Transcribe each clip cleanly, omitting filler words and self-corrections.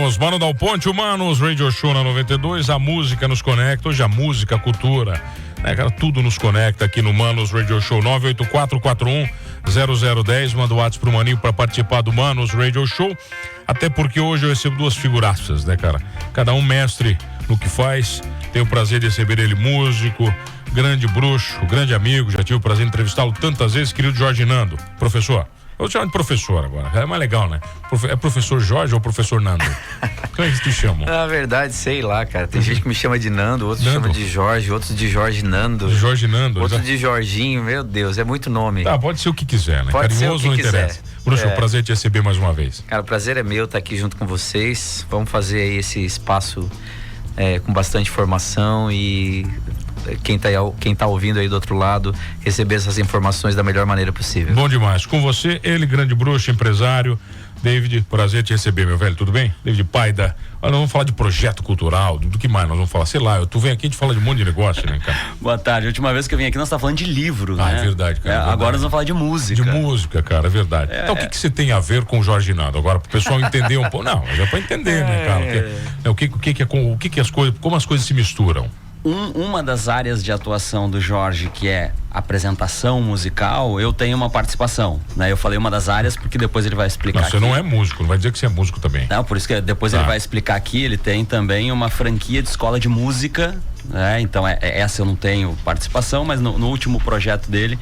Voltamos, Mano Dal Ponte, Humanos, Radio Show na 92, a música nos conecta, hoje a música, a cultura, né, cara, tudo nos conecta aqui no Manos Radio Show. 984410010, manda o WhatsApp pro Maninho pra participar do Manos Radio Show, até porque hoje eu recebo duas figuraças, né, cara, cada um mestre no que faz. Tenho o prazer de receber ele, músico, grande bruxo, grande amigo, já tive o prazer de entrevistá-lo tantas vezes, querido Jorge Nando. Professor, eu vou te chamar de professor agora, é mais legal, né? É professor Jorge ou professor Nando? Como é que te chamam? Na verdade, sei lá, cara, tem gente que me chama de Nando, outros chama de Jorge, outros de Jorge Nando. De Jorge Nando. Outros de Jorginho, meu Deus, é muito nome. Tá, pode ser o que quiser, né? Pode Carinhoso ser o que não interessa. Bruxo, é um prazer te receber mais uma vez. Cara, o prazer é meu estar aqui junto com vocês, vamos fazer aí esse espaço com bastante informação e quem tá ouvindo aí do outro lado receber essas informações da melhor maneira possível. Bom demais. Com você, ele, grande bruxo, empresário, David, prazer te receber, meu velho, tudo bem? David Paida. Olha, nós vamos falar de projeto cultural, do que mais nós vamos falar? Sei lá, tu vem aqui e a gente fala de um monte de negócio, né, cara? Boa tarde, a última vez que eu vim aqui nós tá falando de livro, né? É verdade, cara. Verdade. Agora nós vamos falar de música. De música, cara, é verdade. Então o que você tem a ver com o Jorge Nando? Agora, pro pessoal entender um pouco. Não, mas é pra entender, né, cara? Como as coisas se misturam. Uma das áreas de atuação do Jorge, que é apresentação musical, eu tenho uma participação, né? Eu falei uma das áreas porque depois ele vai explicar. Não, você não é músico, não vai dizer que você é músico também. Não, por isso que depois ele vai explicar aqui. Ele tem também uma franquia de escola de música, né? Então essa eu não tenho participação, mas no último projeto dele,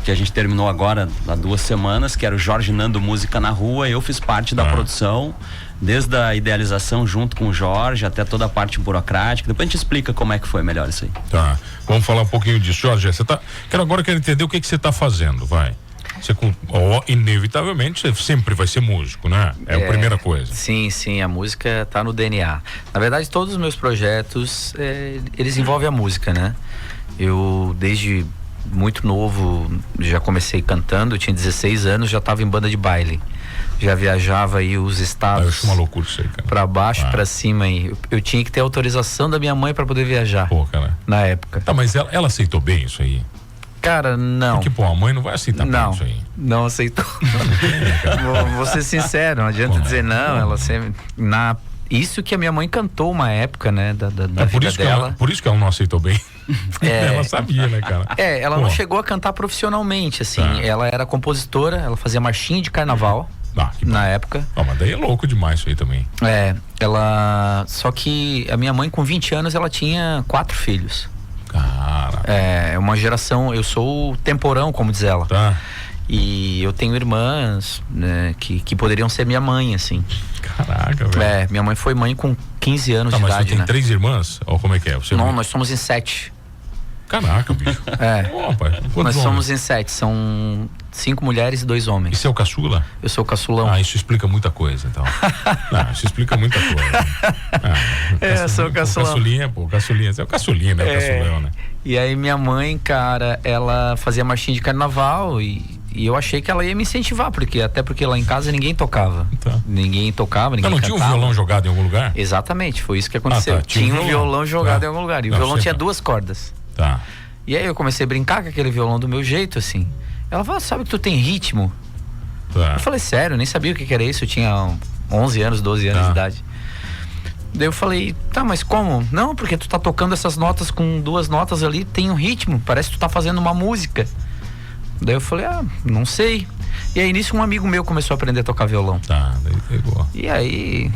que a gente terminou agora há 2 semanas, que era o Jorge Nando Música na Rua, eu fiz parte da produção, desde a idealização junto com o Jorge até toda a parte burocrática. Depois a gente explica como é que foi melhor isso aí. Tá, vamos falar um pouquinho disso. Jorge, agora quero entender o que você tá fazendo, vai. Você, inevitavelmente, você sempre vai ser músico, né? É a primeira coisa. Sim, a música tá no DNA. Na verdade, todos os meus projetos, eles envolvem a música, né? Eu, desde muito novo, já comecei cantando, eu tinha 16 anos, já estava em banda de baile. Já viajava aí os estados. Eu acho uma loucura isso aí, cara. Pra baixo, pra cima aí. Eu tinha que ter autorização da minha mãe pra poder viajar. Pô, cara. Na época. Tá, mas ela aceitou bem isso aí? Cara, não. Porque, pô, a mãe não vai aceitar bem isso aí. Não aceitou. Vou ser sincero, não adianta dizer não. Ela sempre. Isso que a minha mãe cantou uma época, né? Da vida dela. Por isso que ela não aceitou bem. Ela sabia, né, cara? Ela não chegou a cantar profissionalmente, assim. Ela era compositora, ela fazia marchinha de carnaval. Na época. Mas daí é louco demais isso aí também. Só que a minha mãe, com 20 anos, ela tinha 4 filhos. Cara. É uma geração, eu sou o temporão, como diz ela. Tá. E eu tenho irmãs, né, que poderiam ser minha mãe, assim. Caraca, velho. Minha mãe foi mãe com 15 anos de idade, mas você tem 3 irmãs? Ou como é que é? Não, nós somos em 7. Caraca, bicho. Rapaz, nós somos em 7, são 5 mulheres e 2 homens. E você é o caçula? Eu sou o caçulão. Isso explica muita coisa, então. Isso explica muita coisa. Eu sou o caçulão. Caçulinha. Você é o caçulinha, né? O caçulão, né? E aí minha mãe, cara, ela fazia marchinha de carnaval e eu achei que ela ia me incentivar, até porque lá em casa ninguém tocava. Ninguém tocava, ninguém cantava. Não tinha um violão jogado em algum lugar? Exatamente, foi isso que aconteceu. Tinha um violão jogado em algum lugar. E o violão tinha 2 cordas. Tá. E aí eu comecei a brincar com aquele violão do meu jeito, assim. Ela falou, sabe que tu tem ritmo? Tá. Eu falei, sério, eu nem sabia o que era isso. Eu tinha 11 anos, 12 anos de idade. Daí eu falei, tá, mas como? Não, porque tu tá tocando essas notas com 2 notas ali, tem um ritmo, parece que tu tá fazendo uma música. Daí eu falei, não sei. E aí nisso um amigo meu começou a aprender a tocar violão. Tá, daí pegou. E aí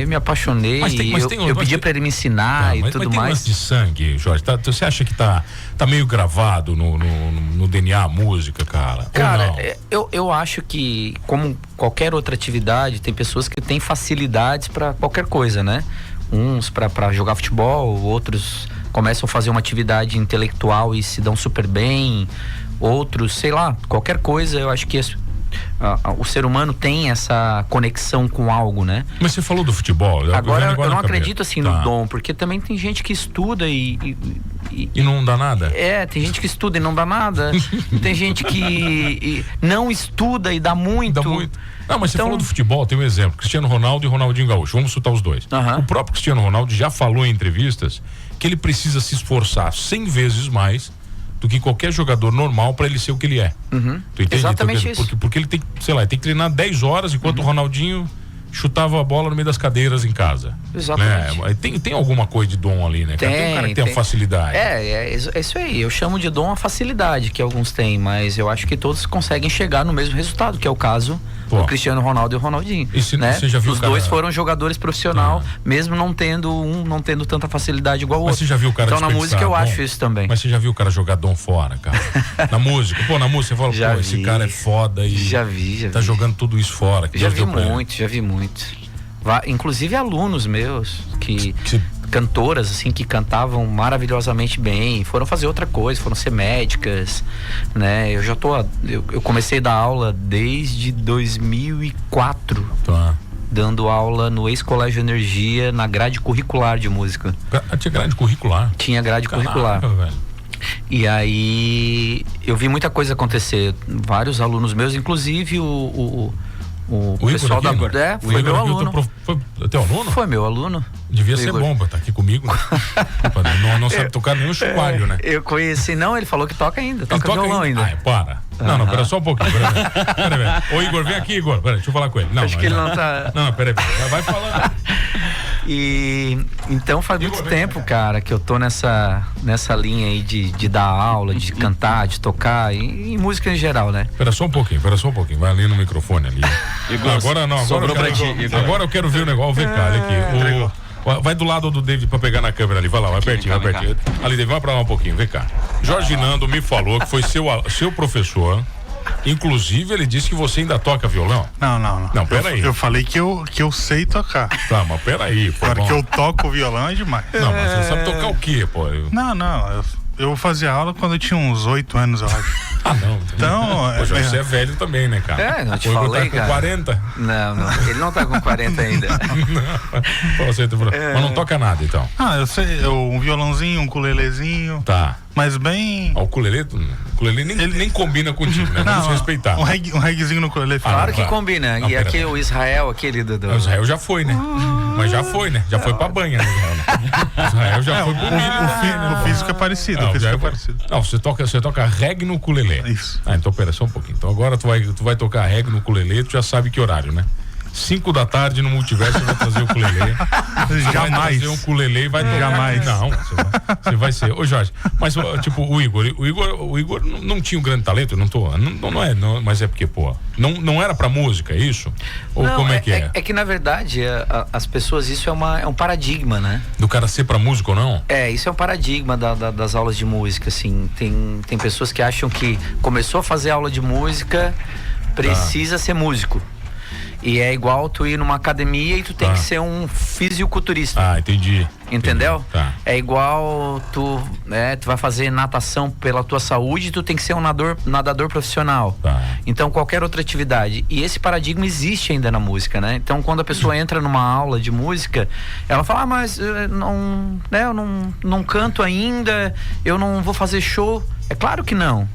me apaixonei, eu pedi pra ele me ensinar e tudo mais. Mas tem lance de sangue, Jorge, você acha que tá meio gravado no DNA a música, cara? Cara, eu acho que, como qualquer outra atividade, tem pessoas que têm facilidades pra qualquer coisa, né? Uns pra jogar futebol, outros começam a fazer uma atividade intelectual e se dão super bem, outros, sei lá, qualquer coisa. Eu acho que o ser humano tem essa conexão com algo, né? Mas você falou do futebol. Agora eu não acredito assim no dom, porque também tem gente que estuda e não dá nada? Tem gente que estuda e não dá nada. Tem gente que não estuda e dá muito. Não, mas você falou do futebol, tem um exemplo, Cristiano Ronaldo e Ronaldinho Gaúcho, vamos citar os dois. O próprio Cristiano Ronaldo já falou em entrevistas que ele precisa se esforçar 100 vezes mais do que qualquer jogador normal para ele ser o que ele é. Tu entende? Exatamente isso. Porque ele tem, sei lá, ele tem que treinar 10 horas, enquanto o Ronaldinho chutava a bola no meio das cadeiras em casa. Exatamente. Né? Tem alguma coisa de dom ali, né? Tem um cara que tem a facilidade. É isso aí. Eu chamo de dom a facilidade que alguns têm, mas eu acho que todos conseguem chegar no mesmo resultado, que é o caso do Cristiano Ronaldo e o Ronaldinho. E né? Você já viu Os dois foram jogadores profissionais, mesmo não tendo tanta facilidade igual o outro. Mas você já viu o cara então na música eu acho isso também. Mas você já viu o cara jogar dom fora, cara? Na música você fala, esse cara é foda e já vi. Tá jogando tudo isso fora. Já vi muito. Inclusive alunos meus cantoras assim que cantavam maravilhosamente bem, foram fazer outra coisa, foram ser médicas, né? Eu comecei a dar aula desde 2004. Dando aula no ex-colégio Energia na grade curricular de música. Tinha grade curricular? Tinha grade curricular. Velho. E aí eu vi muita coisa acontecer, vários alunos meus, inclusive o pessoal da Igor. Foi meu aluno. Foi teu aluno? Foi meu aluno. Devia ser bom pra estar aqui comigo. não sabe tocar nenhum chocalho, né? Eu conheci, ele falou que toca ainda, toca violão ainda. Para. Não, pera só um pouquinho. Pera. Ô Igor, vem aqui, Igor. Pera, deixa eu falar com ele. Acho que ele não tá... Não, pera. Vai falando. E então faz muito tempo, cara, que eu tô nessa linha aí de dar aula, de cantar, de tocar, e música em geral, né? Pera só um pouquinho. Vai ali no microfone ali. Igor, agora eu quero ver o negócio. Vem cá, olha aqui. Vai do lado do David pra pegar na câmera ali. Vai lá, vai pertinho. Ali, David, vai pra lá um pouquinho. Vem cá. Jorge Nando me falou que foi seu professor. Inclusive, ele disse que você ainda toca violão. Não. Não, peraí. Eu falei que eu sei tocar. Tá, mas peraí. Agora que eu toco violão é demais. Não, mas você sabe tocar o quê, pô? Não. Eu fazia aula quando eu tinha uns 8 anos, eu acho. Não. Então... Poxa, você é velho também, né, cara? Não te falei, tá com cara. 40? Não, ele não tá com 40 ainda. Mas não toca nada, então? Eu sei, um violãozinho, um ukulelezinho. Tá. Mas bem... O ukulele nem combina contigo, né? Vamos respeitar. Um reggaezinho no ukulele. Claro que combina. E aqui o Israel, aquele do... O Israel já foi, né? Mas já foi, né? Já foi pra banha, né, Israel? Né? Israel já foi pro o físico é parecido. Não, você toca reggae no ukulele. Isso. Então pera só um pouquinho. Então agora tu vai tocar reggae no ukulele, tu já sabe que horário, né? 5 da tarde no Multiverso você vai trazer o ukulele. Jamais. Vai trazer um ukulele e vai tocar. Jamais. Não, você vai ser. Ô Jorge, mas tipo, o Igor não tinha um grande talento, mas é porque, não era pra música, é isso? Ou não, como é que é? É que na verdade as pessoas, isso é um paradigma, né? Do cara ser pra música ou não? Isso é um paradigma das aulas de música, assim. Tem pessoas que acham que começou a fazer aula de música, precisa ser músico. E é igual tu ir numa academia e tu tem que ser um fisiculturista. Entendi. Entendeu? Tá. É igual tu vai fazer natação pela tua saúde e tu tem que ser um nadador profissional. Tá. Então qualquer outra atividade. E esse paradigma existe ainda na música, né? Então quando a pessoa entra numa aula de música, ela fala, mas eu não canto ainda, eu não vou fazer show. É claro que não.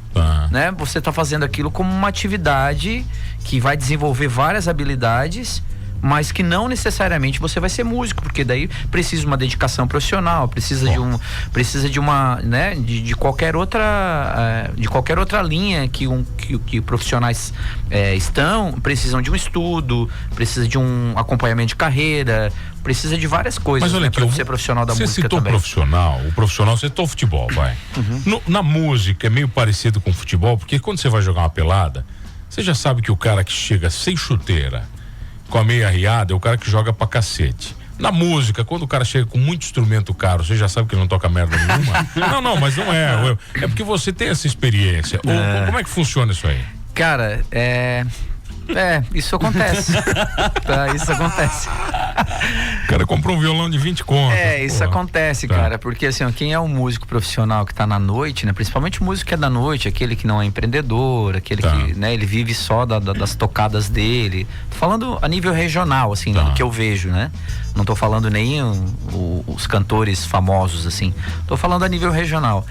Né? Você está fazendo aquilo como uma atividade que vai desenvolver várias habilidades, mas que não necessariamente você vai ser músico, porque daí precisa de uma dedicação profissional, precisa de uma, né, de qualquer outra linha que profissionais precisam de um estudo, precisa de um acompanhamento de carreira, precisa de várias coisas. Mas olha aqui, para ser profissional da música também. Você citou o profissional, você citou futebol, vai. Na música é meio parecido com futebol, porque quando você vai jogar uma pelada, você já sabe que o cara que chega sem chuteira, com a meia arriada, é o cara que joga pra cacete. Na música, quando o cara chega com muito instrumento caro, você já sabe que ele não toca merda nenhuma? Não, mas não é. É porque você tem essa experiência. Como é que funciona isso aí? Cara, isso acontece. Isso acontece. O cara comprou um violão de 20 contos. Isso acontece, cara, porque assim, quem é um músico profissional que tá na noite, né? Principalmente o músico que é da noite, aquele que não é empreendedor, aquele que, né, ele vive só das tocadas dele. Tô falando a nível regional, assim, do que eu vejo, né? Não tô falando nem os cantores famosos, assim. Tô falando a nível regional.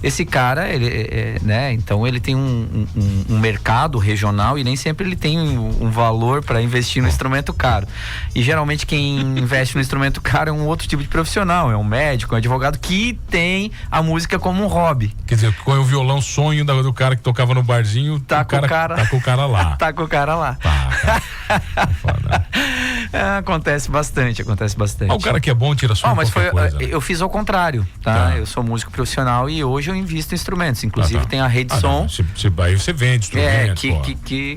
Esse cara, ele, né? Então ele tem um mercado regional e nem sempre ele tem um valor para investir no instrumento caro. E geralmente quem investe no instrumento caro é um outro tipo de profissional, é um médico, um advogado que tem a música como um hobby. Quer dizer, com o violão sonho do cara que tocava no barzinho, tá com o cara lá. Tá com o cara lá. Tá com o cara lá. Tá foda. Acontece bastante. O cara que é bom tira som mas qualquer coisa. eu fiz ao contrário, tá? Eu sou músico profissional e hoje eu invisto em instrumentos. Inclusive tem a rede som. Aí você vende instrumentos.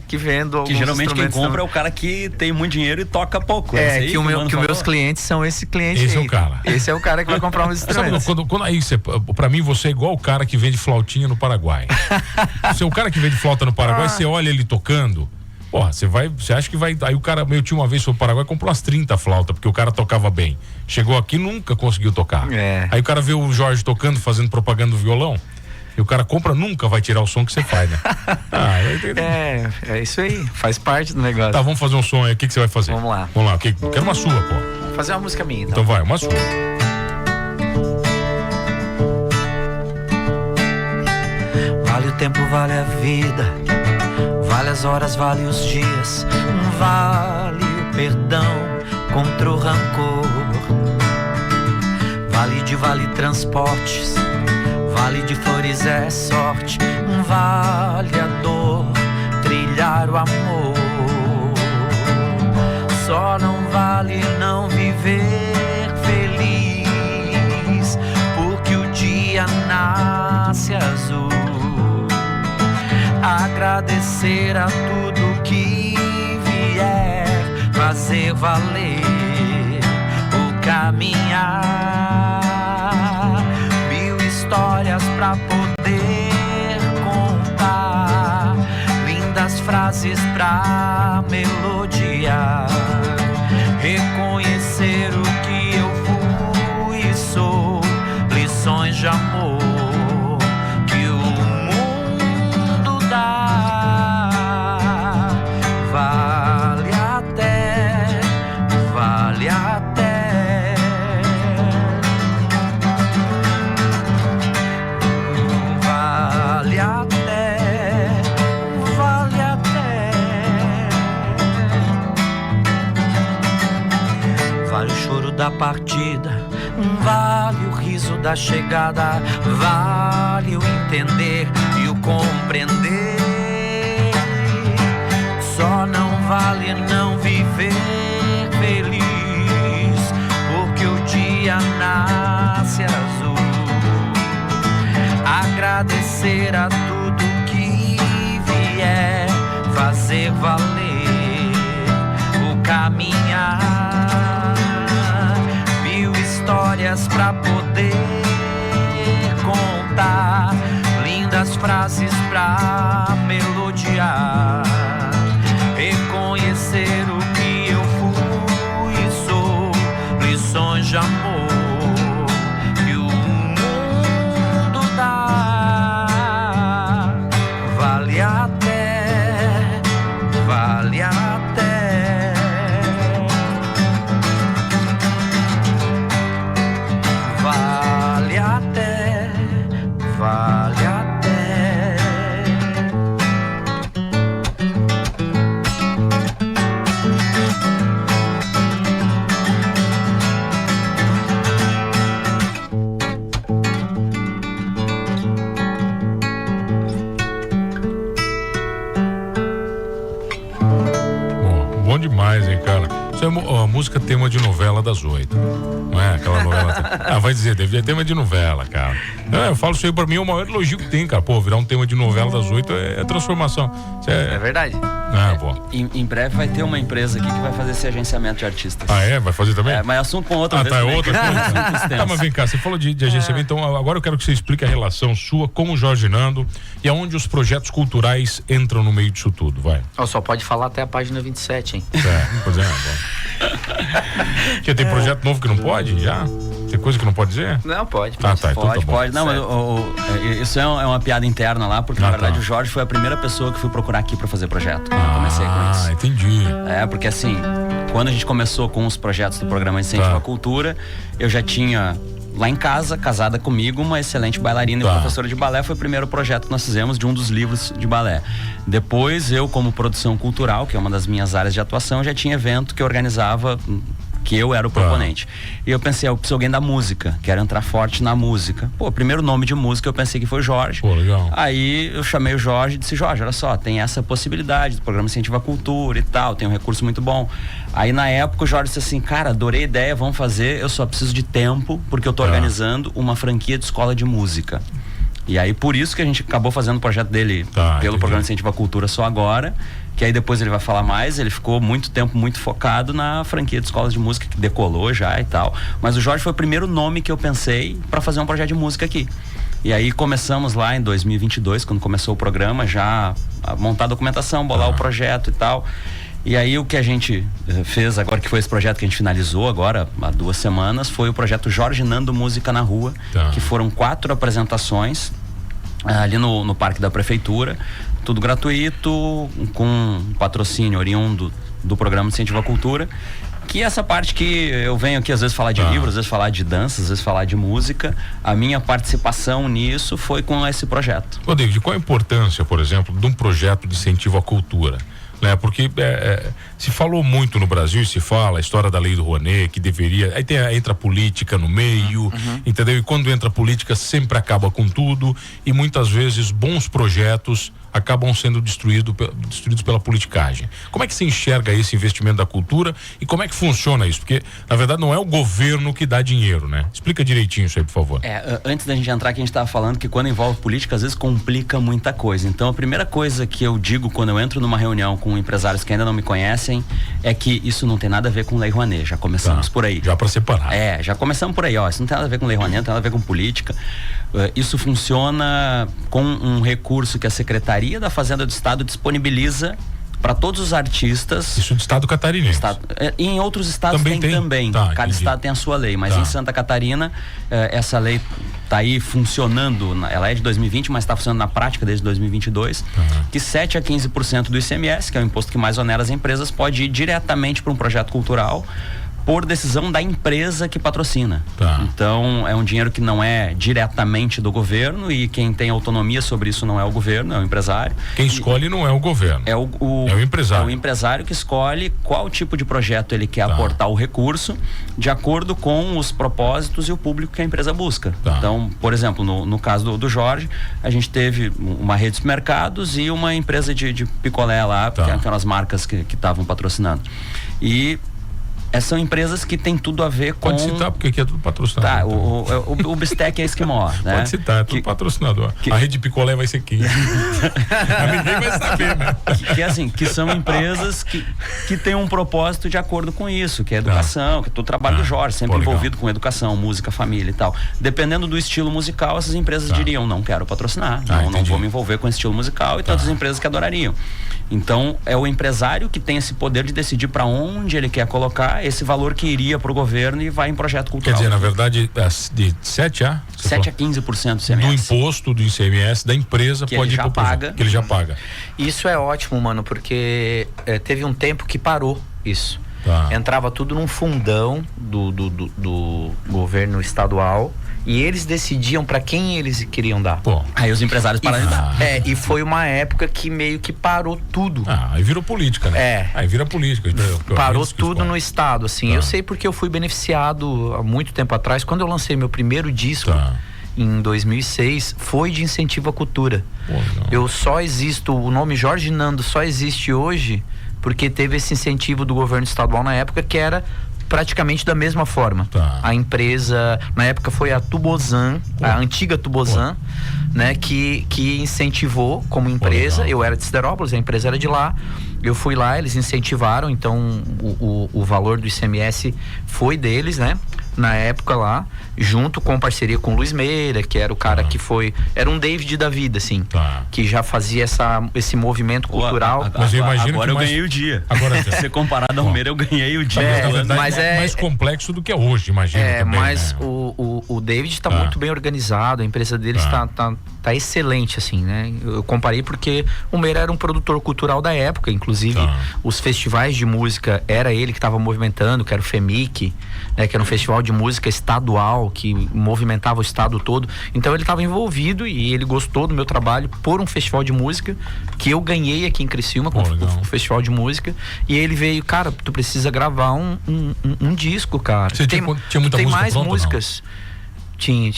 Que vendo alguns Que geralmente quem compra também. é o cara que tem muito dinheiro e toca pouco. Que meus clientes são esse cliente. Esse aí. é o cara. Esse é o cara que vai comprar uns instrumentos. Sabe, quando aí pra mim você é igual o cara que vende flautinha no Paraguai. Você é o cara que vende flauta no Paraguai, você olha ele tocando. Porra, você acha que vai. Aí o cara, meu tio uma vez foi pro Paraguai, comprou umas 30 flautas, porque o cara tocava bem. Chegou aqui nunca conseguiu tocar. Aí o cara vê o Jorge tocando, fazendo propaganda do violão. E o cara compra, nunca vai tirar o som que você faz, né? É isso aí, faz parte do negócio. Tá, vamos fazer um som aí. O que você vai fazer? Vamos lá. Quero uma sua, pô. Vou fazer uma música minha, Então vai, uma sua. Vale o tempo, vale a vida, vale as horas, vale os dias, vale o perdão contra o rancor, vale transportes, vale de flores é sorte, vale a dor, trilhar o amor, só não vale não viver feliz, porque o dia nasce azul. Agradecer a tudo que vier, fazer valer o caminhar. 1000 histórias pra poder contar, lindas frases pra melodiar. Reconhecer o que eu fui e sou, lições de amor. Da partida, vale o riso da chegada, vale o entender e o compreender. Só não vale não viver feliz, porque o dia nasce azul. Agradecer a tudo que vier, fazer valer o caminhar. Histórias pra poder contar, lindas frases pra melodiar. Reconhecer o que eu fui e sou, lições de amor que o mundo dá. Vale até, vale até. Vale até. Bom demais, hein, cara? Isso é a música tema de novela das 8. Não é aquela novela. Vai dizer, deve ter tema de novela, cara. Eu falo isso aí, pra mim é o maior elogio que tem, cara. Pô, virar um tema de novela das 8 é transformação. É verdade. Bom. Em breve vai ter uma empresa aqui que vai fazer esse agenciamento de artistas. Vai fazer também? Mas assunto com outra vez. Tá, é outra coisa. Mas vem cá, você falou de agenciamento, então agora eu quero que você explique a relação sua com o Jorge Nando e aonde os projetos culturais entram no meio disso tudo, vai. Só pode falar até a página 27, hein? Pois é, tem projeto novo que não pode? Já? Tem coisa que não pode dizer? Não, pode. Então tá bom. Pode. Não, isso é uma piada interna lá, porque na verdade o Jorge foi a primeira pessoa que fui procurar aqui pra fazer projeto. Eu comecei com isso. Entendi. Porque assim, quando a gente começou com os projetos do programa Incentivo à Cultura, eu já tinha lá em casa, casada comigo, uma excelente bailarina e professora de balé. Foi o primeiro projeto que nós fizemos de um dos livros de balé. Depois, eu como produção cultural, que é uma das minhas áreas de atuação, já tinha evento que eu organizava que eu era o proponente. E eu pensei, eu preciso alguém da música, quero entrar forte na música. Pô, o primeiro nome de música eu pensei que foi Jorge. Pô, legal. Aí eu chamei o Jorge e disse, Jorge, olha só, tem essa possibilidade do programa Incentivo à Cultura e tal, tem um recurso muito bom. Aí na época o Jorge disse assim, cara, adorei a ideia, vamos fazer, eu só preciso de tempo, porque eu tô organizando uma franquia de escola de música. E aí por isso que a gente acabou fazendo o projeto dele pelo programa Incentivo à Cultura só agora, que aí depois ele vai falar mais. Ele ficou muito tempo muito focado na franquia de escolas de música, que decolou já e tal, mas o Jorge foi o primeiro nome que eu pensei para fazer um projeto de música aqui. E aí começamos lá em 2022, quando começou o programa, já a montar a documentação, bolar o projeto e tal. E aí o que a gente fez agora, que foi esse projeto que a gente finalizou agora há 2 semanas, foi o projeto Jorge Nando Música na Rua, que foram 4 apresentações ali no Parque da Prefeitura, tudo gratuito, com patrocínio oriundo do programa Incentivo à Cultura. Que essa parte que eu venho aqui às vezes falar de livros, às vezes falar de dança, às vezes falar de música, a minha participação nisso foi com esse projeto. Ô David, qual a importância, por exemplo, de um projeto de incentivo à cultura? Né? Porque se falou muito no Brasil, se fala a história da lei do Rouanet, que deveria, aí entra a política no meio, entendeu? E quando entra a política sempre acaba com tudo, e muitas vezes bons projetos acabam sendo destruídos pela politicagem. Como é que você enxerga esse investimento da cultura e como é que funciona isso? Porque, na verdade, não é o governo que dá dinheiro, né? Explica direitinho isso aí, por favor. Antes da gente entrar aqui, a gente estava falando que quando envolve política, às vezes complica muita coisa. Então, a primeira coisa que eu digo quando eu entro numa reunião com empresários que ainda não me conhecem é que isso não tem nada a ver com Lei Rouanet. Já começamos por aí. Já para separar. Já começamos por aí, ó. Isso não tem nada a ver com Lei Rouanet, não tem nada a ver com política. Isso funciona com um recurso que a Secretaria da Fazenda do Estado disponibiliza para todos os artistas. Isso do Estado catarinense. E em outros estados também. Tá, cada estado tem a sua lei, mas em Santa Catarina essa lei está aí funcionando, ela é de 2020, mas está funcionando na prática desde 2022, que 7 a 15% do ICMS, que é o imposto que mais onera as empresas, pode ir diretamente para um projeto cultural por decisão da empresa que patrocina. Então é um dinheiro que não é diretamente do governo, e quem tem autonomia sobre isso não é o governo, é o empresário. Quem escolhe não é o governo, é o empresário. É o empresário que escolhe qual tipo de projeto ele quer aportar o recurso, de acordo com os propósitos e o público que a empresa busca. Então, por exemplo, no caso do Jorge, a gente teve uma rede de supermercados e uma empresa de picolé lá, que eram as marcas que estavam patrocinando. E são empresas que tem tudo a ver com... Pode citar, porque aqui é tudo patrocinador. O Bistec é Esquimó, né? Pode citar, é tudo patrocinador. A rede de picolé vai ser quem? Ninguém vai saber, né? Que são empresas que têm um propósito de acordo com isso, que é educação, que é o trabalho do Jorge, sempre envolvido com educação, música, família e tal. Dependendo do estilo musical, essas empresas diriam, não quero patrocinar, não vou me envolver com esse estilo musical, e todas as empresas que adorariam. Então, é o empresário que tem esse poder de decidir para onde ele quer colocar esse valor que iria para o governo e vai em projeto cultural. Quer dizer, na verdade, de 7 a 15% do ICMS. Do imposto do ICMS da empresa que pode ir para o que ele já paga. Isso é ótimo, mano, porque teve um tempo que parou isso. Entrava tudo num fundão do governo estadual, e eles decidiam para quem eles queriam dar. Aí os empresários pararam de dar. E foi uma época que meio que parou tudo. Aí virou política, né? Aí vira política. Parou tudo no estado, assim. Eu sei porque eu fui beneficiado há muito tempo atrás. Quando eu lancei meu primeiro disco, em 2006, foi de incentivo à cultura. Eu só existo, o nome Jorge Nando só existe hoje porque teve esse incentivo do governo estadual na época, que era praticamente da mesma forma. A empresa, na época foi a Tubosan, a antiga Tubosan, né, que incentivou como empresa. Eu era de Siderópolis, a empresa era de lá. Eu fui lá, eles incentivaram, então o valor do ICMS foi deles, né? Na época lá, junto com parceria com o Luiz Meira, que era o cara que era um David da vida, assim, que já fazia esse movimento cultural. Mas eu imagino agora que eu ganhei o dia. Agora, se comparado ao Meira, eu ganhei o dia. Na verdade, mas mais complexo do que é hoje, imagina. Mas né? o David está muito bem organizado, a empresa dele está tá excelente, assim, né? Eu comparei porque o Meira era um produtor cultural da época, inclusive os festivais de música, era ele que estava movimentando, que era o FEMIC, né? Que era um festival de música estadual, que movimentava o estado todo. Então ele estava envolvido e ele gostou do meu trabalho por um festival de música, que eu ganhei aqui em Criciúma, com o festival de música, e ele veio, cara, tu precisa gravar um disco, cara. Você tinha muita tem música mais pronta, músicas? Tinha.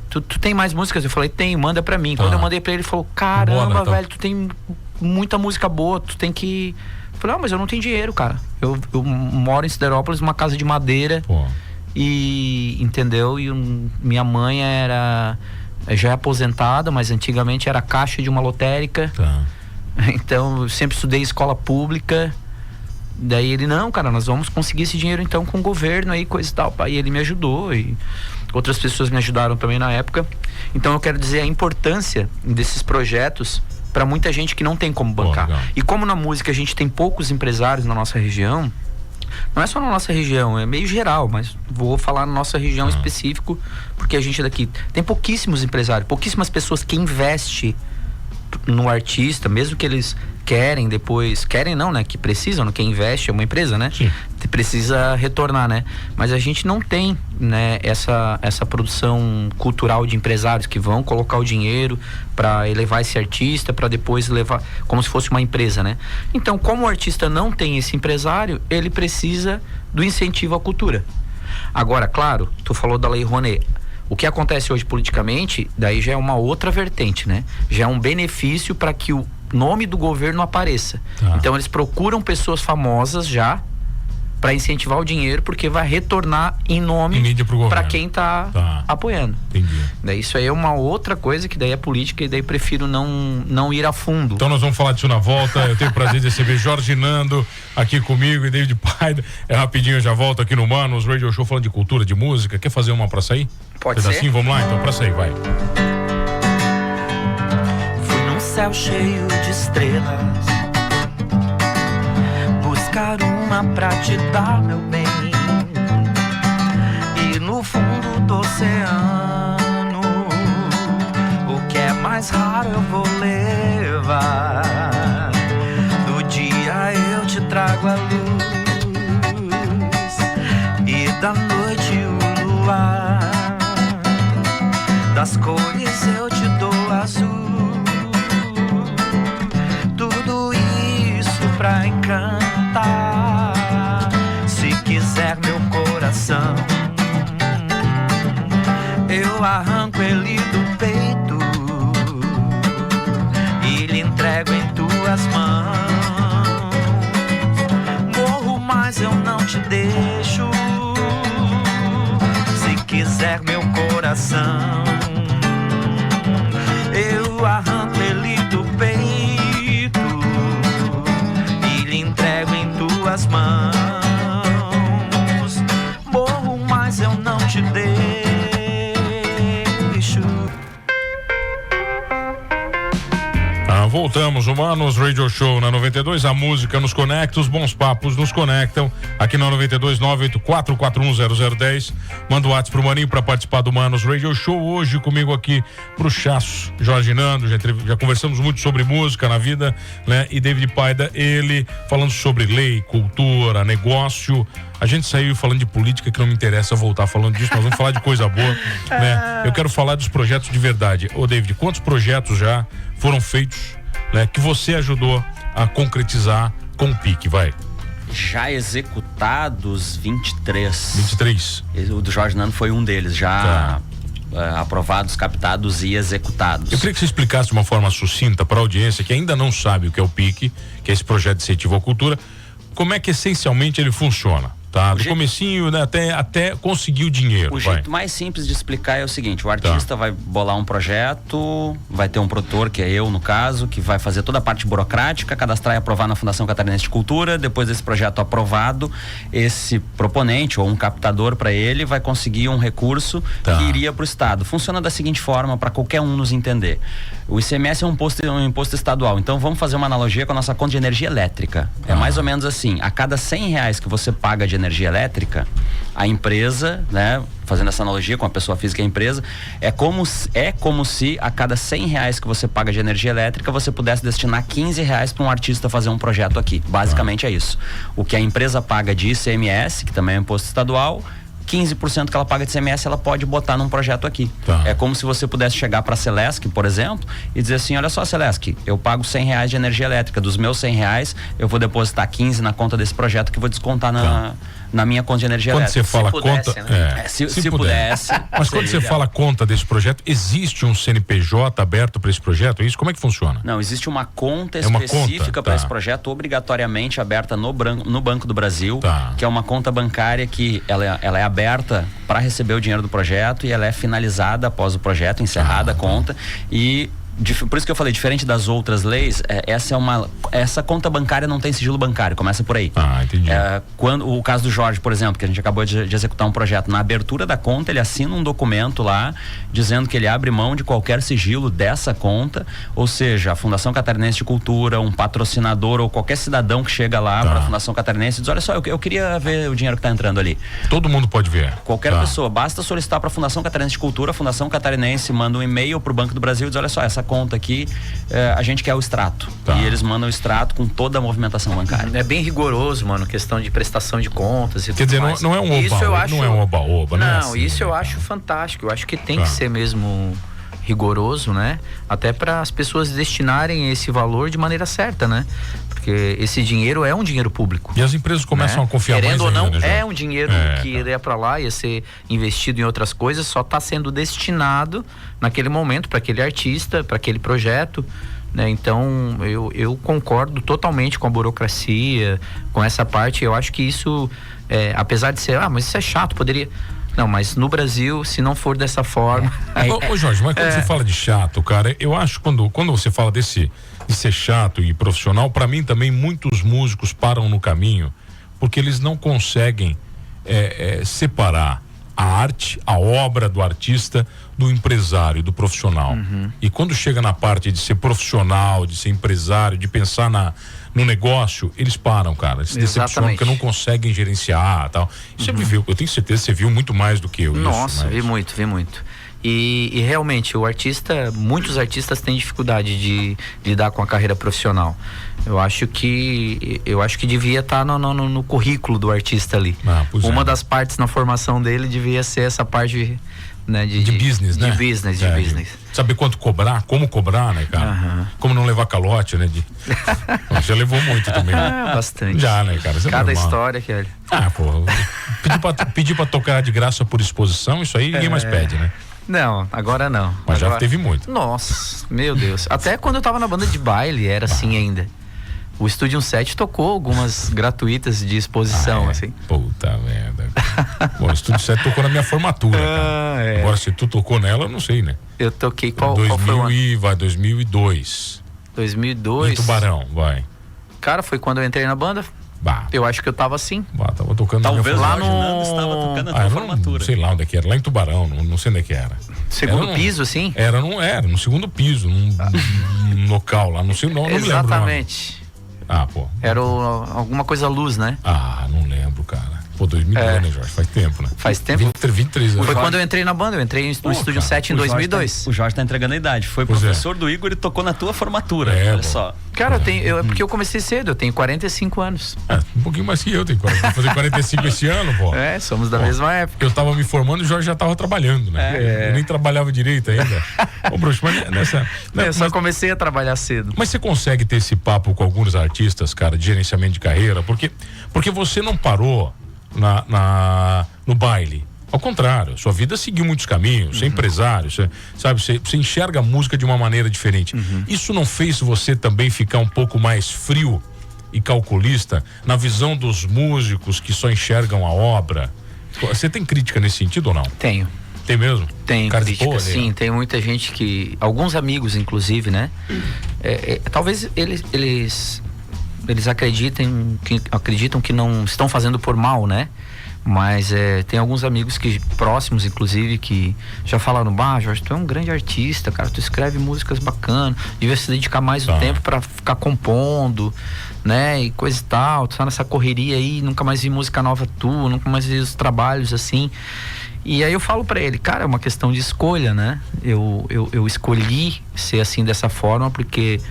Tu tem mais músicas? Eu falei, tem, manda pra mim. Quando eu mandei pra ele falou, caramba, velho, tu tem muita música boa, tu tem que... Eu falei, mas eu não tenho dinheiro, cara. Eu moro em Siderópolis, numa casa de madeira. E, entendeu? E minha mãe já é aposentada, mas antigamente era caixa de uma lotérica. Então, eu sempre estudei em escola pública. Daí ele, não, cara, nós vamos conseguir esse dinheiro então com o governo aí, coisa e tal. E ele me ajudou e outras pessoas me ajudaram também na época. Então eu quero dizer a importância desses projetos para muita gente que não tem como bancar. E como na música a gente tem poucos empresários na nossa região, não é só na nossa região, é meio geral, mas vou falar na nossa região específico, porque a gente daqui tem pouquíssimos empresários, pouquíssimas pessoas que investem no artista, mesmo que eles querem não, né? Que precisam, né? Quem investe é uma empresa, né? Sim. Precisa retornar, né? Mas a gente não tem, né? Essa produção cultural de empresários que vão colocar o dinheiro para elevar esse artista, para depois levar como se fosse uma empresa, né? Então, como o artista não tem esse empresário, ele precisa do incentivo à cultura. Agora, claro, tu falou da Lei Rouanet. O que acontece hoje politicamente, daí já é uma outra vertente, né? Já é um benefício para que o nome do governo apareça. Então eles procuram pessoas famosas já para incentivar o dinheiro, porque vai retornar em nome para quem tá apoiando. Entendi. Daí isso aí é uma outra coisa que daí é política e daí prefiro não ir a fundo. Então nós vamos falar disso na volta. Eu tenho o prazer de receber Jorge Nando aqui comigo e David Paiva. Rapidinho eu já volto aqui no Manos Radio Show falando de cultura, de música. Quer fazer uma pra sair? Pode ser. Assim, vamos lá então, pra sair, vai. Fui num céu cheio de estrelas buscar uma pra te dar, meu bem. E no fundo do oceano, o que é mais raro eu vou levar. Do dia eu te trago a luz e da noite o luar. Das cores eu te dou azul, tudo isso pra encantar. Se quiser meu coração, eu arranco ele do peito e lhe entrego em tuas mãos. Morro, mas eu não te deixo. Se quiser meu coração, eu arranco ele do peito e lhe entrego em tuas mãos. Morro, mas eu não te deixo. Voltamos, Humanos Radio Show na 92, a música nos conecta, os bons papos nos conectam, aqui na 92 984410010, manda o WhatsApp pro Maninho pra participar do Humanos Radio Show, hoje comigo aqui pro Chasso, Jorge Nando, já conversamos muito sobre música na vida, né, e David Paiva, ele falando sobre lei, cultura, negócio. A gente saiu falando de política, que não me interessa voltar falando disso, nós vamos falar de coisa boa, né? Eu quero falar dos projetos de verdade. Ô David, quantos projetos já foram feitos, né, que você ajudou a concretizar com o PIC, vai? Já executados 23. 23. O do Jorge Nando foi um deles, já aprovados, captados e executados. Eu queria que você explicasse de uma forma sucinta para a audiência que ainda não sabe o que é o PIC, que é esse projeto de incentivo à cultura, como é que essencialmente ele funciona. Tá, do comecinho, né, até conseguir o dinheiro. O jeito mais simples de explicar é o seguinte: o artista vai bolar um projeto, vai ter um produtor, que é eu no caso, que vai fazer toda a parte burocrática, cadastrar e aprovar na Fundação Catarinense de Cultura. Depois desse projeto aprovado, esse proponente ou um captador para ele vai conseguir um recurso que iria para o Estado. Funciona da seguinte forma, para qualquer um nos entender: o ICMS é um imposto estadual, então vamos fazer uma analogia com a nossa conta de energia elétrica. É mais ou menos assim: a cada R$100 que você paga de energia elétrica, a empresa, né? Fazendo essa analogia com a pessoa física e a empresa, é como se a cada R$100 que você paga de energia elétrica, você pudesse destinar R$15 para um artista fazer um projeto aqui. Basicamente é isso. O que a empresa paga de ICMS, que também é um imposto estadual, 15% que ela paga de ICMS, ela pode botar num projeto aqui. Tá. É como se você pudesse chegar para a Celesc, por exemplo, e dizer assim: olha só, Celesc, eu pago R$100 de energia elétrica, dos meus R$100 eu vou depositar 15 na conta desse projeto que eu vou descontar na minha conta de energia Quando elétrica. você fala pudesse, conta, né? Se pudesse. Mas quando você fala conta desse projeto, existe um CNPJ aberto para esse projeto? É isso? Como é que funciona? Não, existe uma conta uma específica conta, para tá. esse projeto, obrigatoriamente aberta no Banco do Brasil, Tá. que é uma conta bancária que ela é aberta para receber o dinheiro do projeto e ela é finalizada após o projeto, encerrada a conta. E por isso que eu falei, diferente das outras leis, essa conta bancária não tem sigilo bancário, começa por aí. Entendi. Quando o caso do Jorge, por exemplo, que a gente acabou de executar um projeto, na abertura da conta ele assina um documento lá dizendo que ele abre mão de qualquer sigilo dessa conta, ou seja, a Fundação Catarinense de Cultura, um patrocinador ou qualquer cidadão que chega lá para a Fundação Catarinense e diz: olha só, eu queria ver o dinheiro que está entrando ali. Todo mundo pode ver. Qualquer pessoa, basta solicitar para a Fundação Catarinense de Cultura, a Fundação Catarinense manda um e-mail para o Banco do Brasil e diz: olha só, essa conta aqui, a gente quer o extrato. E eles mandam o extrato com toda a movimentação bancária. É bem rigoroso, mano, questão de prestação de contas e Quer dizer, mais. não é um Isso eu acho, não é um oba-oba, não, não é assim, isso eu né? acho fantástico. Eu acho que tem que ser mesmo rigoroso, né? Até para as pessoas destinarem esse valor de maneira certa, né? Porque esse dinheiro é um dinheiro público. E as empresas começam a confiar Querendo mais ou não, ainda, né, é um dinheiro que iria para lá, ia ser investido em outras coisas, só está sendo destinado naquele momento para aquele artista, para aquele projeto, né? Então eu concordo totalmente com a burocracia, com essa parte. Eu acho que isso, apesar de ser, mas isso é chato, poderia... Não, mas no Brasil, se não for dessa forma... Ô Jorge, mas quando você fala de chato, cara, eu acho que quando você fala de ser chato e profissional, pra mim também muitos músicos param no caminho porque eles não conseguem separar a arte, a obra do artista do empresário, do profissional. E quando chega na parte de ser profissional, de ser empresário, de pensar no negócio, eles param, cara. Eles se decepcionam porque não conseguem gerenciar, tal. Você viveu, eu tenho certeza que você viu muito mais do que eu. Nossa, vi muito. E realmente muitos artistas têm dificuldade de lidar com a carreira profissional. Eu acho que devia estar no currículo do artista ali. Uma das partes na formação dele devia ser essa parte, né, de business, né? De business. Saber quanto cobrar, como cobrar, né, cara? Como não levar calote, né? Já levou muito também. Bastante. Já, né, cara? Cada história, Kelly. Pedir pra tocar de graça por exposição, isso aí ninguém mais pede, né? Não, agora não. Mas já teve muito. Nossa, meu Deus. Até quando eu tava na banda de baile, era assim ainda. O Estúdio 7 tocou algumas gratuitas de exposição, assim. Puta merda. Bom, o Estúdio 7 tocou na minha formatura, cara. Agora, se tu tocou nela, eu não sei, né? Eu toquei qual foi o ano? 2002. 2002? Em Tubarão, vai. Cara, foi quando eu entrei na banda. Eu acho que eu tava assim. Tava tocando talvez na minha lá no... estava tocando a tua formatura. Não sei lá onde é que era, lá em Tubarão, não sei onde é que era. Segundo piso, assim? Era no segundo piso, num local lá, não sei o nome, não me lembro. Exatamente. Era alguma coisa luz, né? Não lembro, cara. 2002, né, Jorge? Faz tempo, né? Faz tempo. 23 anos. Foi quando eu entrei na banda, eu entrei no Estúdio 7 em 2002. O Jorge tá entregando a idade. Foi professor do Igor e tocou na tua formatura. Olha só. Cara, porque eu comecei cedo, eu tenho 45 anos. Um pouquinho mais que eu, vou fazer 45 esse ano, pô. Somos da mesma época. Eu tava me formando e o Jorge já tava trabalhando, né? Eu nem trabalhava direito ainda. Ô, Bruxo, mas eu só comecei a trabalhar cedo. Mas você consegue ter esse papo com alguns artistas, cara, de gerenciamento de carreira? Porque você não parou no baile. Ao contrário, sua vida seguiu muitos caminhos, você é empresário, você enxerga a música de uma maneira diferente. Isso não fez você também ficar um pouco mais frio e calculista na visão dos músicos que só enxergam a obra? Você tem crítica nesse sentido ou não? Tenho. Tem mesmo? Tem crítica, sim. Tem muita gente que... Alguns amigos, inclusive, né? Talvez eles acreditam que não estão fazendo por mal, né? Mas tem alguns amigos próximos, inclusive, que já falaram: Jorge, tu é um grande artista, cara, tu escreve músicas bacanas, devia se dedicar mais o tempo pra ficar compondo, né, e coisa e tal, tu tá nessa correria aí, nunca mais vi música nova nunca mais vi os trabalhos assim. E aí eu falo pra ele: cara, é uma questão de escolha, né? Eu escolhi ser assim, dessa forma, porque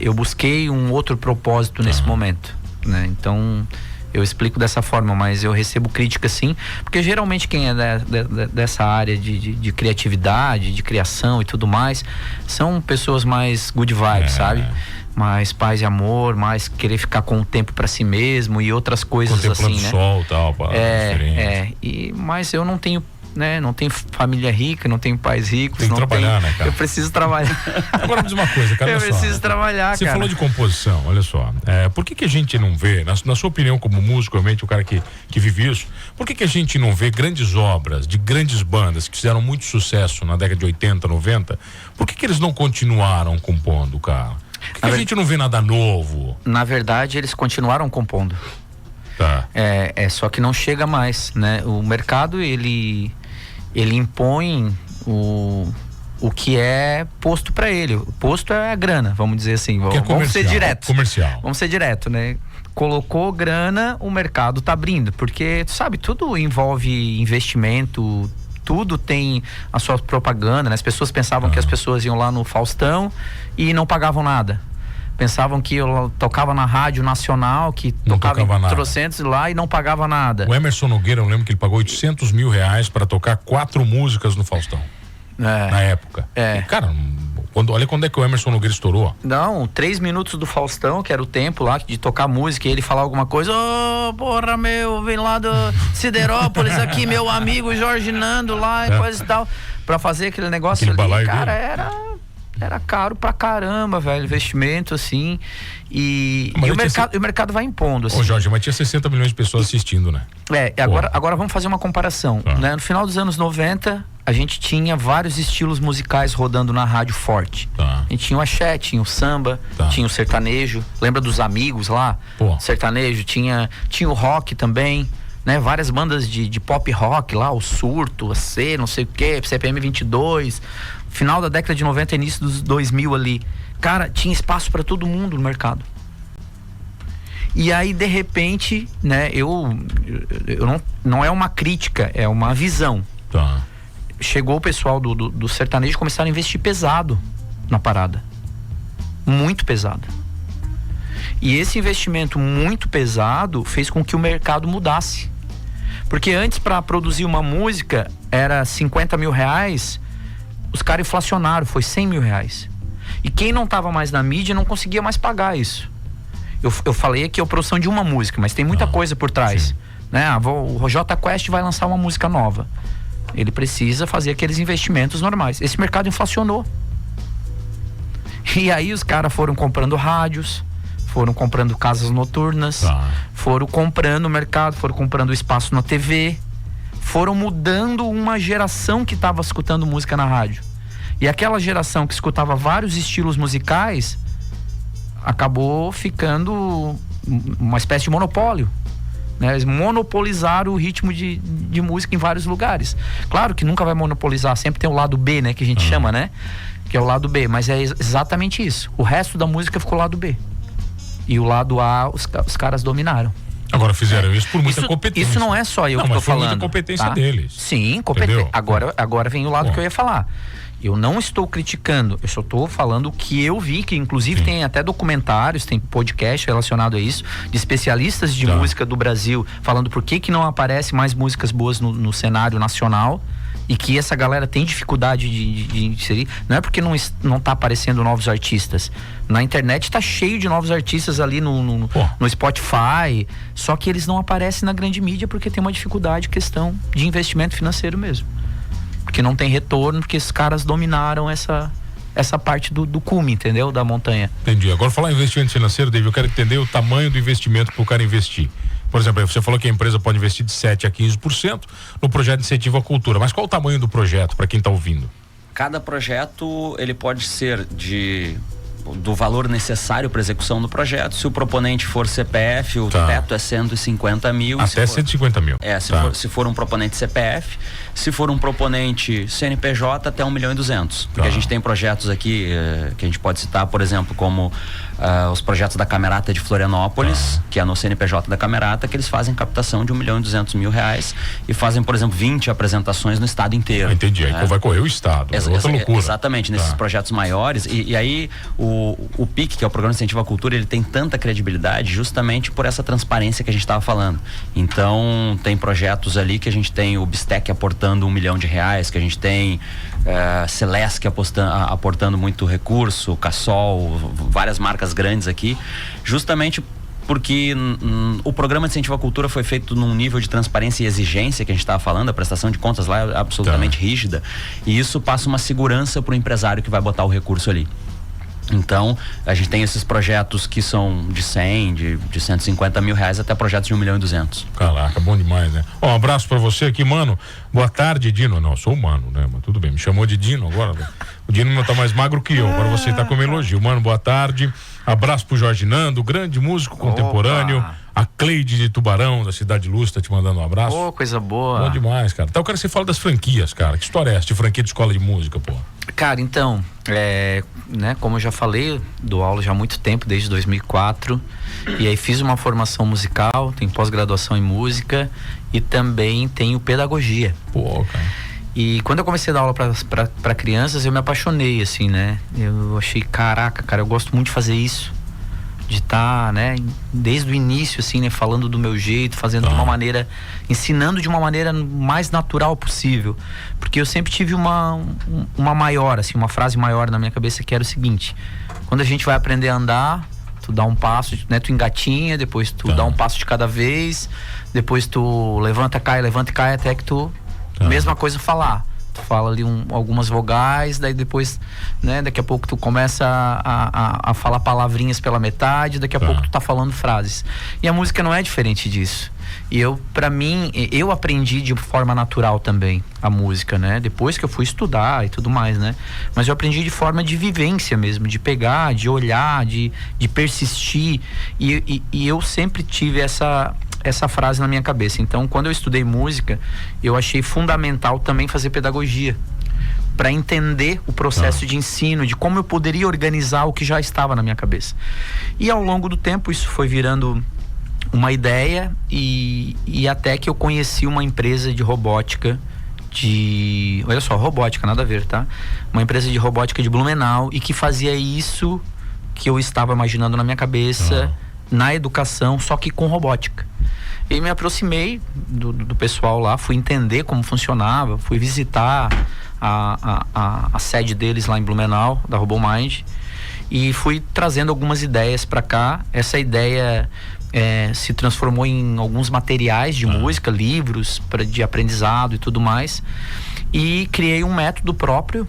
eu busquei um outro propósito nesse momento, né? Então eu explico dessa forma, mas eu recebo crítica sim, porque geralmente quem é dessa área de criatividade, de criação e tudo mais, são pessoas mais good vibes, sabe? Mais paz e amor, mais querer ficar com o tempo pra si mesmo e outras coisas assim, né? Sol, tal, mas eu não tenho, né? Não tenho família rica, não tenho pais ricos. Tem que trabalhar, né, cara? Eu preciso trabalhar. Agora me diz uma coisa, cara. Eu preciso trabalhar, Você cara. falou de composição, olha só. Por que a gente não vê, na sua opinião como músico, realmente o cara que vive isso, por que a gente não vê grandes obras de grandes bandas que fizeram muito sucesso na década de 80, 90? Por que eles não continuaram compondo, cara? Por que a gente não vê nada novo? Na verdade, eles continuaram compondo. Tá. Só que não chega mais, né? O mercado, ele impõe o que é posto pra ele. O posto é a grana, vamos dizer assim. Vamos ser direto. Comercial. Vamos ser direto, né? Colocou grana, o mercado tá abrindo. Porque, tu sabe, tudo envolve investimento, tudo tem a sua propaganda, né? As pessoas pensavam que as pessoas iam lá no Faustão e não pagavam nada. Pensavam que eu tocava na Rádio Nacional, que tocava em trocentos lá e não pagava nada. O Emerson Nogueira, eu lembro que ele pagou R$800 mil para tocar 4 músicas no Faustão. Na época. E, cara, olha quando é que o Emerson Nogueira estourou. Não, 3 minutos do Faustão, que era o tempo lá de tocar música, e ele falar alguma coisa: porra, vem lá do Siderópolis aqui, meu amigo Jorge Nando lá e coisa e tal, pra fazer aquele negócio ali, cara, era caro pra caramba, velho, investimento assim, e o mercado vai impondo, assim. Ô Jorge, mas tinha 60 milhões de pessoas assistindo, né? Agora vamos fazer uma comparação, né? No final dos anos 90, a gente tinha vários estilos musicais rodando na rádio forte. A gente tinha o axé, tinha o samba, tinha o sertanejo, lembra dos Amigos lá? Sertanejo, tinha o rock também, né? Várias bandas de pop rock lá, o Surto, a C, não sei o que, CPM 22, final da década de 90, início dos 2000 ali. Cara, tinha espaço pra todo mundo no mercado. E aí, de repente, né, não é uma crítica, é uma visão. Chegou o pessoal do sertanejo e começaram a investir pesado na parada. Muito pesado. E esse investimento muito pesado fez com que o mercado mudasse. Porque antes, para produzir uma música, era R$50 mil, os caras inflacionaram, foi R$100 mil. E quem não tava mais na mídia não conseguia mais pagar isso. Eu falei aqui a produção de uma música, mas tem muita coisa por trás, né? O Jota Quest vai lançar uma música nova, ele precisa fazer aqueles investimentos normais. Esse mercado inflacionou. E aí os caras foram comprando rádios, foram comprando casas noturnas, foram comprando o mercado, foram comprando espaço na TV, foram mudando uma geração que estava escutando música na rádio. E aquela geração que escutava vários estilos musicais acabou ficando uma espécie de monopólio, né? Eles monopolizaram o ritmo de música em vários lugares. Claro que nunca vai monopolizar, sempre tem o lado B, né? Que a gente chama, né? Que é o lado B, mas é exatamente isso. O resto da música ficou lado B. E o lado A, os caras dominaram. Agora fizeram isso por muita competência. Isso não é só eu que tô falando. Muita competência deles. Sim, competência. Agora vem o lado que eu ia falar. Eu não estou criticando, eu só estou falando o que eu vi, que inclusive tem até documentários, tem podcast relacionado a isso, de especialistas de música do Brasil, falando por que não aparece mais músicas boas no cenário nacional, e que essa galera tem dificuldade de inserir. Não é porque não tá aparecendo novos artistas. Na internet tá cheio de novos artistas ali no Spotify, só que eles não aparecem na grande mídia porque tem uma dificuldade, questão de investimento financeiro mesmo. Porque não tem retorno, porque os caras dominaram essa parte do cume, entendeu? Da montanha. Entendi. Agora, falar em investimento financeiro, David, eu quero entender o tamanho do investimento para o cara investir. Por exemplo, você falou que a empresa pode investir de 7% a 15% no projeto de incentivo à cultura. Mas qual o tamanho do projeto, para quem está ouvindo? Cada projeto, ele pode ser de do valor necessário para execução do projeto. Se o proponente for CPF, o teto é 150 mil. Até 150 mil. Se for um proponente CPF, se for um proponente CNPJ, até 1.200.000. Porque a gente tem projetos aqui que a gente pode citar, por exemplo, como os projetos da Camerata de Florianópolis, que é no CNPJ da Camerata, que eles fazem captação de R$1.200.000 e fazem, por exemplo, 20 apresentações no estado inteiro. Entendi, aí então vai correr o estado, é outra loucura. Exatamente, nesses projetos maiores, e aí o PIC, que é o Programa de Incentivo à Cultura, ele tem tanta credibilidade justamente por essa transparência que a gente estava falando. Então, tem projetos ali que a gente tem o Bistec aportando R$1 milhão, que a gente tem Celesc aportando muito recurso, Cassol, várias marcas grandes aqui, justamente porque o Programa de Incentivo à Cultura foi feito num nível de transparência e exigência que a gente estava falando, a prestação de contas lá é absolutamente rígida, e isso passa uma segurança para o empresário que vai botar o recurso ali. Então, a gente tem esses projetos que são de 100, de R$150 mil até projetos de R$1.200.000. Caraca, bom demais, né? Um abraço pra você aqui, mano. Boa tarde, Dino. Não, eu sou humano, né? Mas tudo bem, me chamou de Dino agora. O Dino não tá mais magro que eu, agora você tá com elogio. Mano, boa tarde. Abraço pro Jorge Nando, grande músico contemporâneo. A Cleide de Tubarão, da Cidade Luz, tá te mandando um abraço. Coisa boa. Bom demais, cara. Então eu quero que você fale das franquias, cara. Que história é essa de franquia de escola de música, pô? Cara, então, né, como eu já falei, dou aula já há muito tempo, desde 2004, e aí fiz uma formação musical, tenho pós-graduação em música e também tenho pedagogia. Pô, cara. E quando eu comecei a dar aula para crianças, eu me apaixonei, assim, né? Eu achei, caraca, cara, eu gosto muito de fazer isso. De estar, né, desde o início, assim, né, falando do meu jeito, fazendo de uma maneira, ensinando de uma maneira mais natural possível. Porque eu sempre tive uma maior, assim, uma frase maior na minha cabeça, que era o seguinte: quando a gente vai aprender a andar, tu dá um passo, né, tu engatinha, depois tu dá um passo de cada vez, depois tu levanta e cai até que tu, mesma coisa falar. Tu fala ali algumas vogais, daí depois, né, daqui a pouco tu começa a falar palavrinhas pela metade, daqui a pouco tu tá falando frases. E a música não é diferente disso. E pra mim, eu aprendi de forma natural também a música, né? Depois que eu fui estudar e tudo mais, né? Mas eu aprendi de forma de vivência mesmo, de pegar, de olhar, de persistir. E eu sempre tive essa frase na minha cabeça. Então, quando eu estudei música, eu achei fundamental também fazer pedagogia, para entender o processo de ensino, de como eu poderia organizar o que já estava na minha cabeça. E ao longo do tempo isso foi virando uma ideia e até que eu conheci uma empresa de robótica olha só, robótica, nada a ver, tá? Uma empresa de robótica de Blumenau, e que fazia isso que eu estava imaginando na minha cabeça, na educação, só que com robótica. E me aproximei do pessoal lá, fui entender como funcionava, fui visitar a sede deles lá em Blumenau, da RoboMind, e fui trazendo algumas ideias para cá. Essa ideia se transformou em alguns materiais de música, livros de aprendizado e tudo mais, e criei um método próprio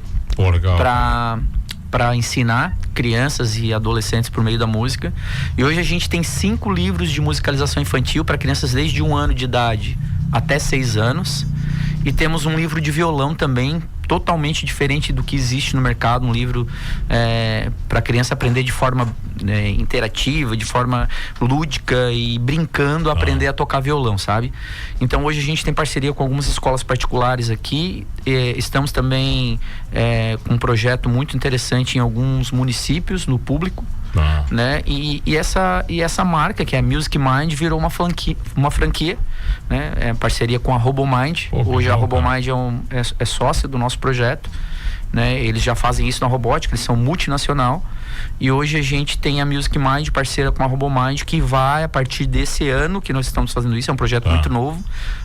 para ensinar crianças e adolescentes por meio da música. E hoje a gente tem 5 livros de musicalização infantil para crianças desde 1 ano de idade até 6 anos. E temos um livro de violão também, totalmente diferente do que existe no mercado, um livro para criança aprender de forma interativa, de forma lúdica e brincando, aprender a tocar violão, sabe? Então hoje a gente tem parceria com algumas escolas particulares aqui, estamos também com um projeto muito interessante em alguns municípios, no público, né? E essa marca, que é a Music Mind, virou uma franquia, né? Parceria com a RoboMind. Hoje a RoboMind é sócia do nosso projeto, né? Eles já fazem isso na robótica, eles são multinacional, e hoje a gente tem a Music Mind parceira com a RoboMind, que vai, a partir desse ano que nós estamos fazendo isso, é um projeto muito novo,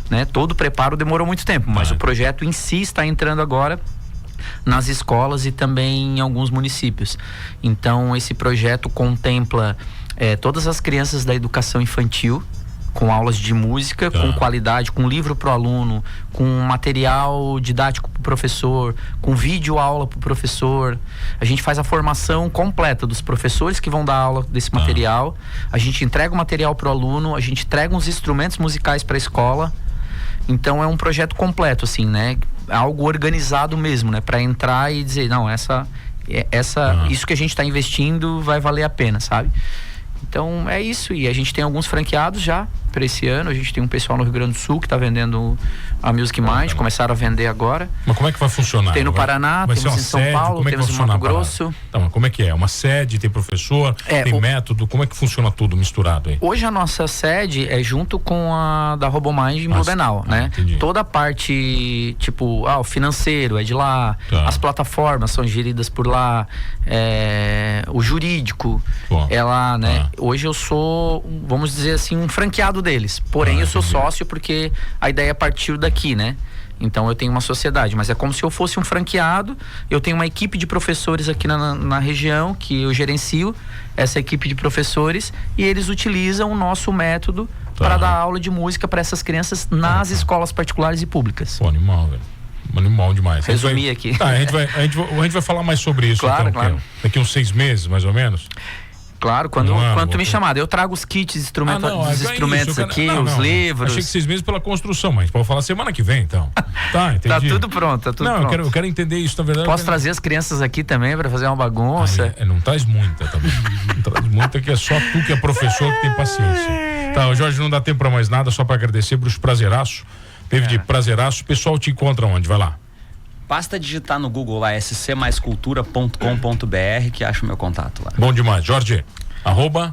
né? Todo o preparo demorou muito tempo, mas o projeto em si está entrando agora nas escolas e também em alguns municípios. Então esse projeto contempla todas as crianças da educação infantil, com aulas de música, com qualidade, com livro para o aluno, com material didático para o professor, com vídeo aula para o professor. A gente faz a formação completa dos professores que vão dar aula desse material. A gente entrega o material para o aluno, a gente entrega uns instrumentos musicais para a escola. Então é um projeto completo, assim, né? Algo organizado mesmo, né? Para entrar e dizer, não, essa Isso que a gente está investindo vai valer a pena, sabe? Então é isso, e a gente tem alguns franqueados já para esse ano. A gente tem um pessoal no Rio Grande do Sul que está vendendo a Music Mind, começaram a vender agora. Mas como é que vai funcionar? Tem no Paraná, vai temos em São Paulo, temos em Mato Grosso. Tá, mas como é que é? Uma sede, tem professor, tem método, como é que funciona tudo misturado aí? Hoje a nossa sede é junto com a da RoboMind em Blumenau, né? Entendi. Toda a parte, tipo, o financeiro é de lá, as plataformas são geridas por lá, o jurídico é lá, né? Hoje eu sou, vamos dizer assim, um franqueado deles, porém eu sou sócio porque a ideia partiu daqui, né? Então eu tenho uma sociedade, mas é como se eu fosse um franqueado. Eu tenho uma equipe de professores aqui na região que eu gerencio, essa equipe de professores, e eles utilizam o nosso método para dar aula de música para essas crianças nas escolas particulares e públicas. Pô, animal, velho. Animal demais. Resumi aqui. Tá, a gente vai falar mais sobre isso. Claro, então, claro. Daqui uns 6 meses, mais ou menos. Claro, quando tu me chamar, eu trago os kits dos instrumentos aqui, os livros. Achei que 6 meses pela construção, mas pode falar semana que vem, então. Tá, entendi. Tá tudo pronto, pronto. Eu quero entender isso, na verdade. Posso trazer as crianças aqui também para fazer uma bagunça? Não traz muita também. Não traz muita, que é só tu que é professor que tem paciência. Tá, Jorge, não dá tempo para mais nada, só para agradecer Bruxo Prazeraço. David Prazeraço. O pessoal te encontra onde? Vai lá. Basta digitar no Google lá scmaiscultura.com.br que acha o meu contato lá. Bom demais. Jorge, @?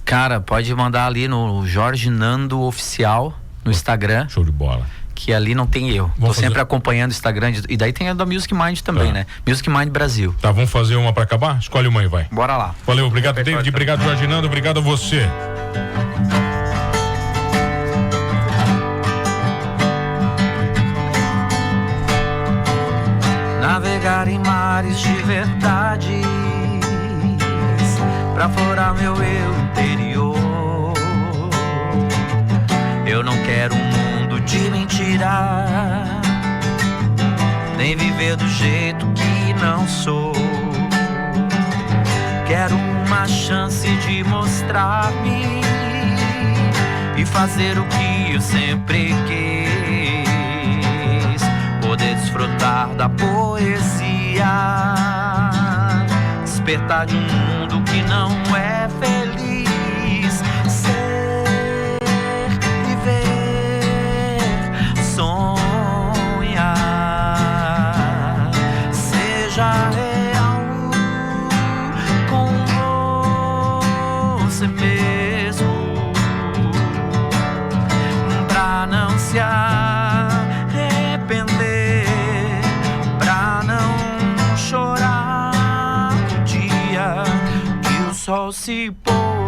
Cara, pode mandar ali no Jorge Nando Oficial no Instagram. Show de bola. Que ali não tem erro. Tô sempre acompanhando o Instagram. E daí tem a da Music Mind também, né? Music Mind Brasil. Tá, vamos fazer uma pra acabar? Escolhe uma aí, vai. Bora lá. Valeu, obrigado, David. Obrigado, Jorge Nando. Obrigado a você. Navegar em mares de verdades pra florar meu eu interior. Eu não quero um mundo de mentira, nem viver do jeito que não sou. Quero uma chance de mostrar-me e fazer o que eu sempre quis. Poder desfrutar da poesia, despertar de um mundo que não é feliz. Ser, viver, sonhar, seja real com você mesmo, pra não se sol se pôr.